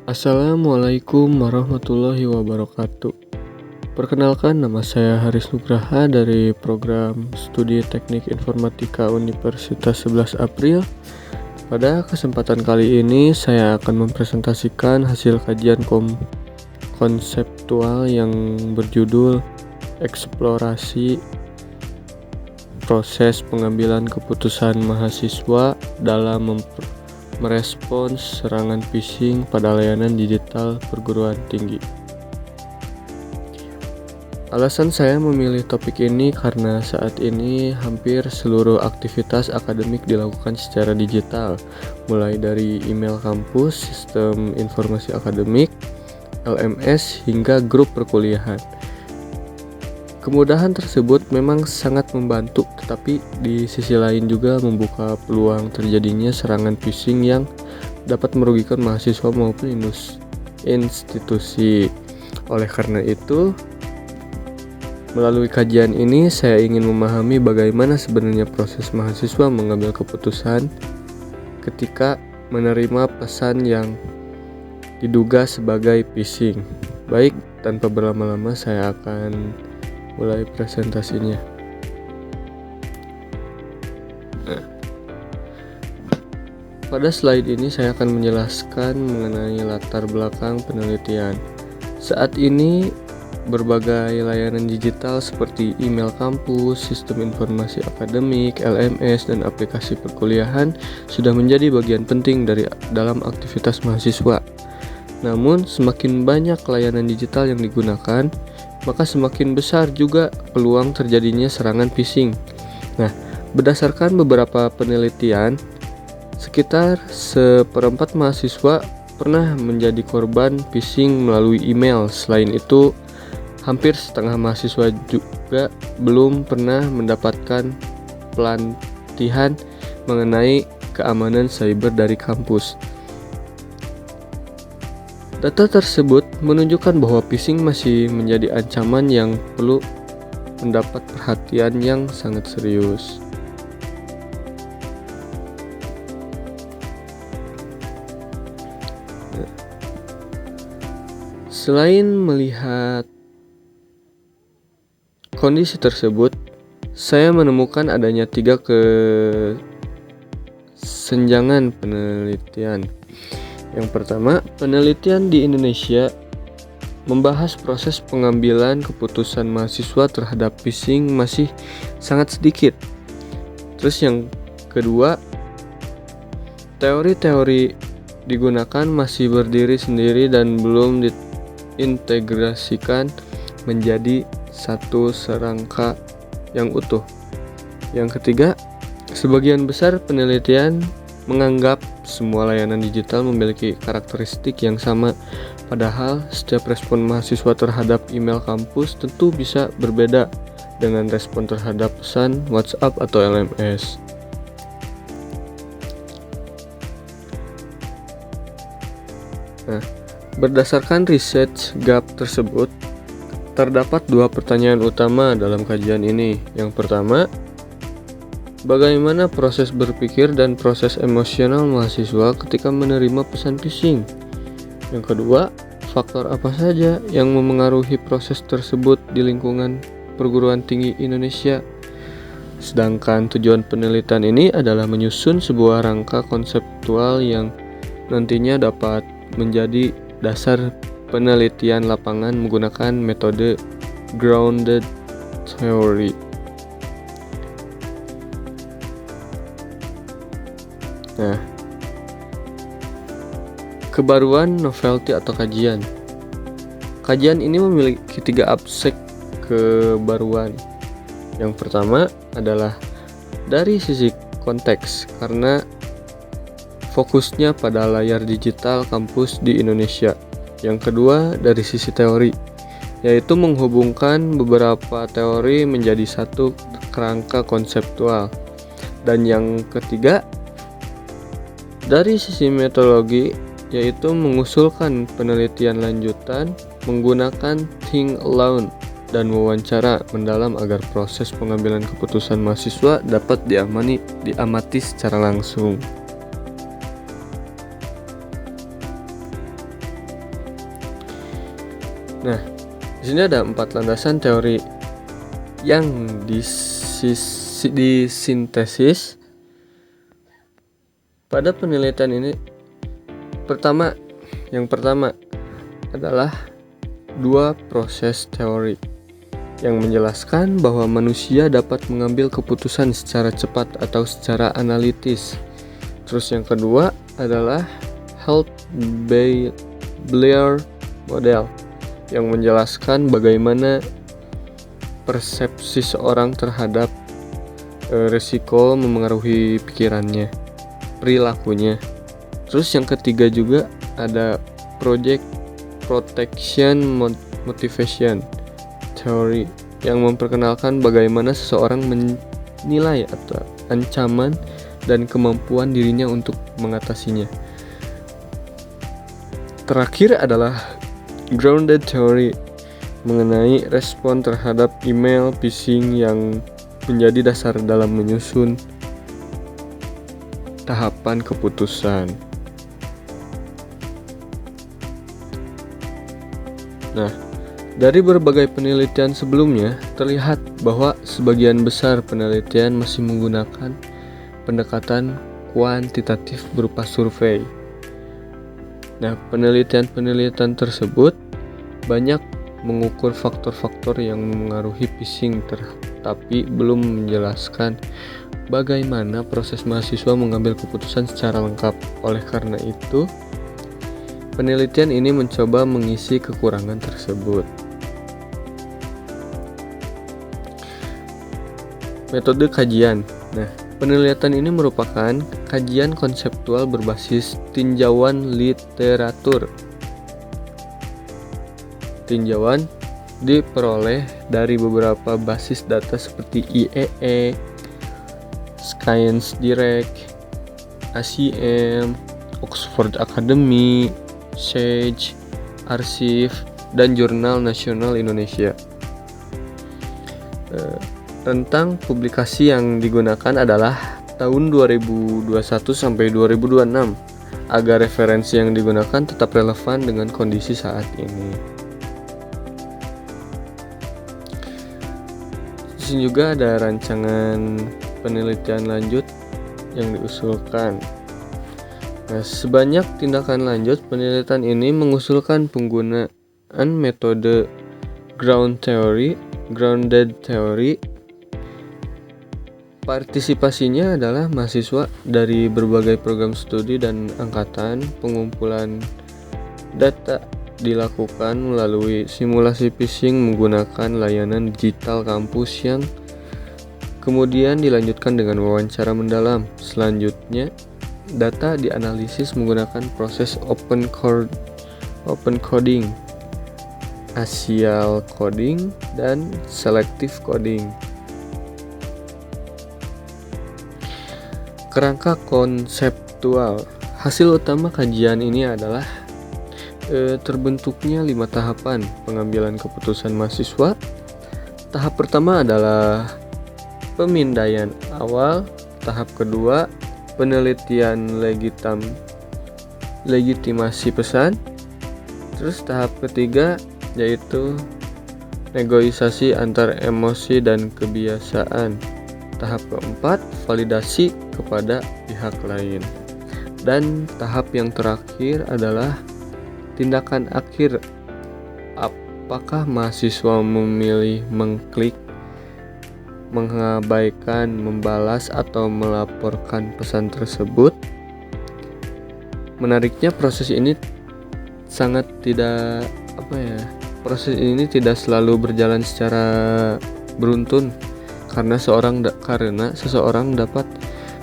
Assalamualaikum warahmatullahi wabarakatuh. Perkenalkan, nama saya Haris Nugraha dari program Studi Teknik Informatika Universitas 11 April. Pada kesempatan kali ini saya akan mempresentasikan hasil kajian konseptual yang berjudul Eksplorasi Proses Pengambilan Keputusan Mahasiswa dalam merespons serangan phishing pada layanan digital perguruan tinggi. Alasan saya memilih topik ini karena saat ini hampir seluruh aktivitas akademik dilakukan secara digital, mulai dari email kampus, sistem informasi akademik, LMS, hingga grup perkuliahan. Kemudahan tersebut memang sangat membantu, tetapi di sisi lain juga membuka peluang terjadinya serangan phishing yang dapat merugikan mahasiswa maupun institusi. Oleh karena itu, melalui kajian ini saya ingin memahami bagaimana sebenarnya proses mahasiswa mengambil keputusan ketika menerima pesan yang diduga sebagai phishing. Baik, tanpa berlama-lama saya akan mulai presentasinya. Pada slide ini saya akan menjelaskan mengenai latar belakang penelitian. Saat ini berbagai layanan digital seperti email kampus, sistem informasi akademik, LMS, dan aplikasi perkuliahan sudah menjadi bagian penting dalam aktivitas mahasiswa. Namun, semakin banyak layanan digital yang digunakan, maka semakin besar juga peluang terjadinya serangan phishing. Nah, berdasarkan beberapa penelitian, sekitar 1/4 mahasiswa pernah menjadi korban phishing melalui email. Selain itu, hampir setengah mahasiswa juga belum pernah mendapatkan pelatihan mengenai keamanan cyber dari kampus. Data tersebut menunjukkan bahwa phishing masih menjadi ancaman yang perlu mendapat perhatian yang sangat serius. Selain melihat kondisi tersebut, saya menemukan adanya 3 kesenjangan penelitian. Yang pertama, penelitian di Indonesia membahas proses pengambilan keputusan mahasiswa terhadap phishing masih sangat sedikit. Terus yang kedua, teori-teori digunakan masih berdiri sendiri dan belum diintegrasikan menjadi satu serangka yang utuh. Yang ketiga, sebagian besar penelitian menganggap semua layanan digital memiliki karakteristik yang sama, padahal setiap respon mahasiswa terhadap email kampus tentu bisa berbeda dengan respon terhadap pesan WhatsApp atau LMS. Nah, berdasarkan research gap tersebut, terdapat 2 pertanyaan utama dalam kajian ini. Yang pertama, bagaimana proses berpikir dan proses emosional mahasiswa ketika menerima pesan phishing? Yang kedua, faktor apa saja yang memengaruhi proses tersebut di lingkungan perguruan tinggi Indonesia? Sedangkan tujuan penelitian ini adalah menyusun sebuah rangka konseptual yang nantinya dapat menjadi dasar penelitian lapangan menggunakan metode grounded theory. Nah, kebaruan novelty atau kajian. Kajian ini memiliki 3 aspek kebaruan. Yang pertama adalah dari sisi konteks, karena fokusnya pada layar digital kampus di Indonesia. Yang kedua dari sisi teori, yaitu menghubungkan beberapa teori menjadi satu kerangka konseptual. Dan yang ketiga dari sisi metodologi, yaitu mengusulkan penelitian lanjutan menggunakan think alone dan wawancara mendalam agar proses pengambilan keputusan mahasiswa dapat diamati secara langsung. Nah, di sini ada 4 landasan teori yang disintesis pada penelitian ini. Yang pertama adalah 2 proses teori yang menjelaskan bahwa manusia dapat mengambil keputusan secara cepat atau secara analitis. Terus yang kedua adalah Heath-Blair model yang menjelaskan bagaimana persepsi seorang terhadap risiko memengaruhi pikirannya, perilakunya. Terus yang ketiga juga ada Project Protection Motivation Theory yang memperkenalkan bagaimana seseorang menilai atau ancaman dan kemampuan dirinya untuk mengatasinya. Terakhir adalah Grounded Theory mengenai respon terhadap email phishing yang menjadi dasar dalam menyusun tahapan keputusan. Nah, dari berbagai penelitian sebelumnya, terlihat bahwa sebagian besar penelitian masih menggunakan pendekatan kuantitatif berupa survei. Nah, penelitian tersebut banyak mengukur faktor-faktor yang memengaruhi phishing, tapi belum menjelaskan bagaimana proses mahasiswa mengambil keputusan secara lengkap. Oleh karena itu, penelitian ini mencoba mengisi kekurangan tersebut. Metode kajian. Nah, penelitian ini merupakan kajian konseptual berbasis tinjauan literatur. Tinjauan diperoleh dari beberapa basis data seperti IEE, Science Direct, ACM, Oxford Academy, Sage, Arsif, dan Jurnal Nasional Indonesia. Rentang publikasi yang digunakan adalah tahun 2021 sampai 2026 agar referensi yang digunakan tetap relevan dengan kondisi saat ini. Di sini juga ada rancangan penelitian lanjut yang diusulkan. Nah, sebanyak tindakan lanjut, penelitian ini mengusulkan penggunaan metode grounded theory. Partisipasinya adalah mahasiswa dari berbagai program studi dan angkatan. Pengumpulan data dilakukan melalui simulasi phishing menggunakan layanan digital kampus yang kemudian dilanjutkan dengan wawancara mendalam. Selanjutnya, data dianalisis menggunakan proses open coding, asial coding, dan selective coding. Kerangka konseptual. Hasil utama kajian ini adalah terbentuknya 5 tahapan pengambilan keputusan mahasiswa. Tahap pertama adalah pemindaian awal. Tahap kedua, penelitian legitimasi pesan. Terus tahap ketiga yaitu negosiasi antar emosi dan kebiasaan. Tahap keempat, validasi kepada pihak lain. Dan tahap yang terakhir adalah tindakan akhir. Apakah mahasiswa memilih mengklik, mengabaikan, membalas, atau melaporkan pesan tersebut? Menariknya, proses ini tidak selalu berjalan secara beruntun karena seseorang dapat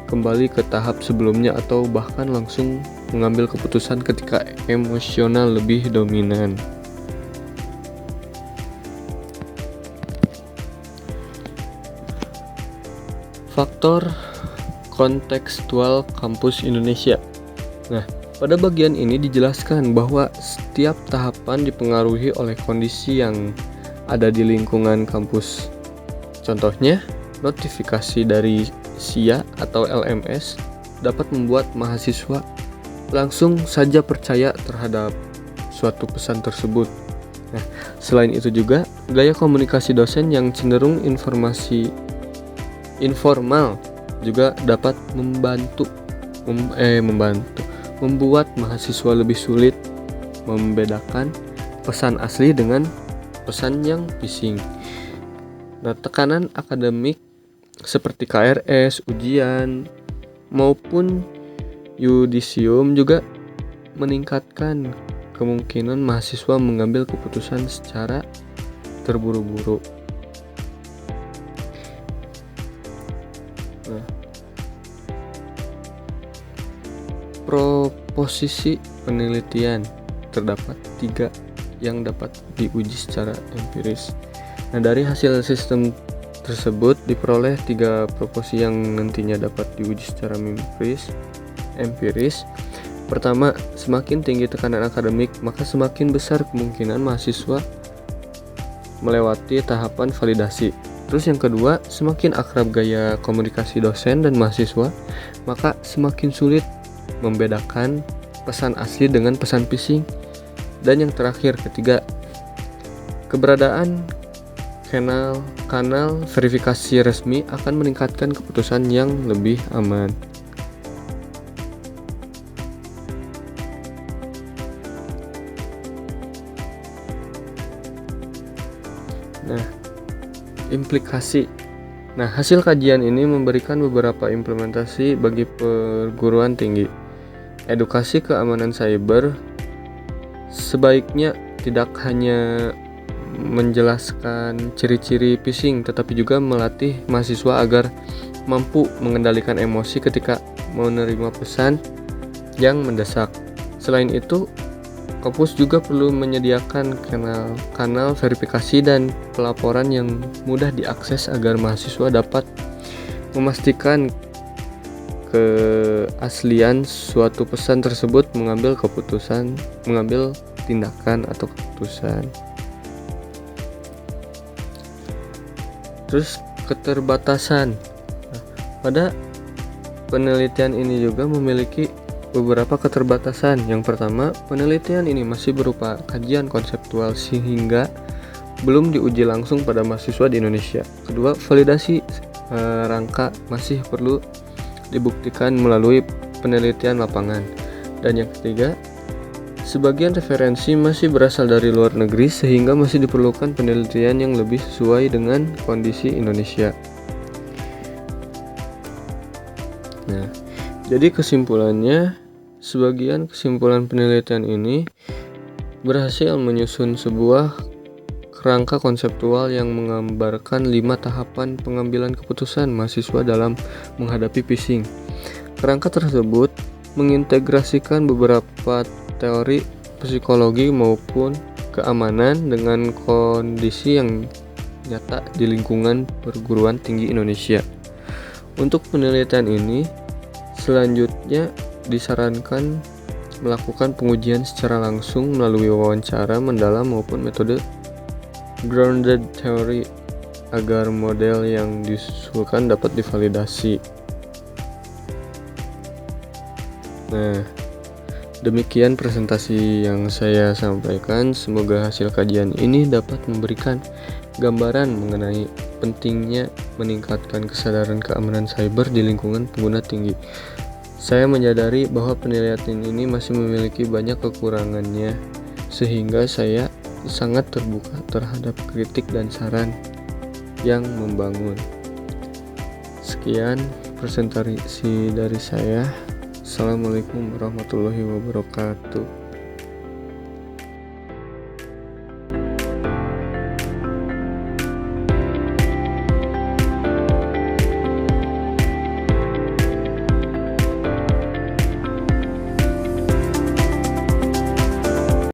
kembali ke tahap sebelumnya atau bahkan langsung mengambil keputusan ketika emosional lebih dominan. Faktor kontekstual kampus Indonesia. Nah, pada bagian ini dijelaskan bahwa setiap tahapan dipengaruhi oleh kondisi yang ada di lingkungan kampus. Contohnya, notifikasi dari SIA atau LMS dapat membuat mahasiswa langsung saja percaya terhadap suatu pesan tersebut. Nah, selain itu juga gaya komunikasi dosen yang cenderung informal juga dapat membuat mahasiswa lebih sulit membedakan pesan asli dengan pesan yang phishing. Nah, tekanan akademik seperti KRS, ujian, maupun yudisium juga meningkatkan kemungkinan mahasiswa mengambil keputusan secara terburu-buru. Nah, proposisi penelitian terdapat 3 yang dapat diuji secara empiris. Nah, dari hasil sistem tersebut diperoleh 3 proposisi yang nantinya dapat diuji secara empiris. Pertama, semakin tinggi tekanan akademik, maka semakin besar kemungkinan mahasiswa melewati tahapan validasi. Terus yang kedua, semakin akrab gaya komunikasi dosen dan mahasiswa, maka semakin sulit membedakan pesan asli dengan pesan phishing. Dan yang terakhir, ketiga, keberadaan kanal verifikasi resmi akan meningkatkan keputusan yang lebih aman. Nah, implikasi. Nah, hasil kajian ini memberikan beberapa implementasi bagi perguruan tinggi. Edukasi keamanan cyber sebaiknya tidak hanya menjelaskan ciri-ciri phishing, tetapi juga melatih mahasiswa agar mampu mengendalikan emosi ketika menerima pesan yang mendesak. Selain itu, kampus juga perlu menyediakan kanal verifikasi dan pelaporan yang mudah diakses agar mahasiswa dapat memastikan keaslian suatu pesan tersebut, mengambil tindakan atau keputusan. Terus keterbatasan. Nah, pada penelitian ini juga memiliki beberapa keterbatasan. Yang pertama, penelitian ini masih berupa kajian konseptual sehingga belum diuji langsung pada mahasiswa di Indonesia. Kedua, validasi rangka masih perlu dibuktikan melalui penelitian lapangan. Dan yang ketiga, sebagian referensi masih berasal dari luar negeri sehingga masih diperlukan penelitian yang lebih sesuai dengan kondisi Indonesia. Nah, jadi kesimpulannya, sebagian kesimpulan penelitian ini berhasil menyusun sebuah kerangka konseptual yang menggambarkan 5 tahapan pengambilan keputusan mahasiswa dalam menghadapi phishing. Kerangka tersebut mengintegrasikan beberapa teori psikologi maupun keamanan dengan kondisi yang nyata di lingkungan perguruan tinggi Indonesia. Untuk penelitian ini, selanjutnya disarankan melakukan pengujian secara langsung melalui wawancara mendalam maupun metode grounded theory agar model yang diusulkan dapat divalidasi. Nah, demikian presentasi yang saya sampaikan. Semoga hasil kajian ini dapat memberikan gambaran mengenai pentingnya meningkatkan kesadaran keamanan cyber di lingkungan pengguna tinggi. Saya menyadari bahwa penelitian ini masih memiliki banyak kekurangannya, sehingga saya sangat terbuka terhadap kritik dan saran yang membangun. Sekian presentasi dari saya. Assalamualaikum warahmatullahi wabarakatuh.